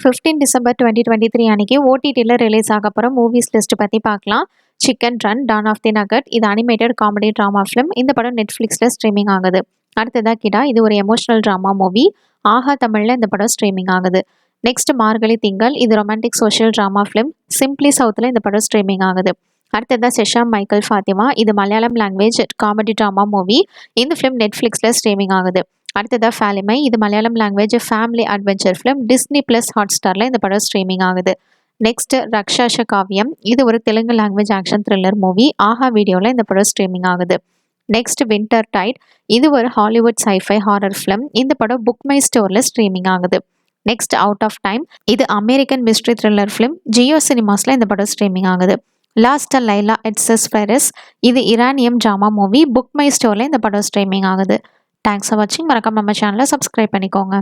15 December 2023 அன்னைக்கு ஓடிடியில் release ஆக போகிற மூவிஸ் லிஸ்ட் பற்றி பார்க்கலாம். Chicken run, dawn of the nugget, இது அனிமேட்டட் காமெடி ட்ராமா ஃபிலிம். இந்த படம் நெட்ஃப்ளிக்ஸில் ஸ்ட்ரீமிங் ஆகுது. அடுத்ததாக கிடா, இது ஒரு எமோஷனல் ட்ராமா மூவி. ஆஹா தமிழில் இந்த படம் ஸ்ட்ரீமிங் ஆகுது. நெக்ஸ்ட் மார்கழி திங்கள், இது romantic social drama film. Simply சவுத்தில் இந்த படம் ஸ்ட்ரீமிங் ஆகுது. அடுத்ததாக செஷாம் மைக்கேல் ஃபாத்திமா, இது Malayalam language comedy drama movie. இந்த ஃபிலிம் நெட்ஃப்ளிக்ஸில் ஸ்ட்ரீமிங் ஆகுது. அடுத்ததாக ஃபேலிமை, இது Malayalam language family adventure film. Disney plus ஹாட்ஸ்டாரில் இந்த படம் ஸ்ட்ரீமிங் ஆகுது. நெக்ஸ்ட் ரக்ஷாஷ காவியம், இது ஒரு Telugu language action thriller movie. Aha வீடியோவில் இந்த படம் ஸ்ட்ரீமிங் ஆகுது. நெக்ஸ்ட் வின்டர் டைட், இது ஒரு ஹாலிவுட் சைஃபை ஹாரர் ஃபிலிம். இந்த படம் புக் மை ஸ்டோரில் ஸ்ட்ரீமிங் ஆகுது. நெக்ஸ்ட் அவுட் ஆஃப் டைம், இது American mystery thriller film. Jio சினிமாஸில் இந்த படம் ஸ்ட்ரீமிங் ஆகுது. லாஸ்ட் லைலா எட்ஸஸ் ஃபைரஸ், இது இரானியம் ட்ராமா மூவி. புக் மை ஸ்டோரில் இந்த படம் ஸ்ட்ரீமிங் ஆகுது. தேங்க்ஸ் ஃபார் வாட்சிங். மறக்காம நம்ம சேனலை சப்ஸ்கிரைப் பண்ணிக்கோங்க.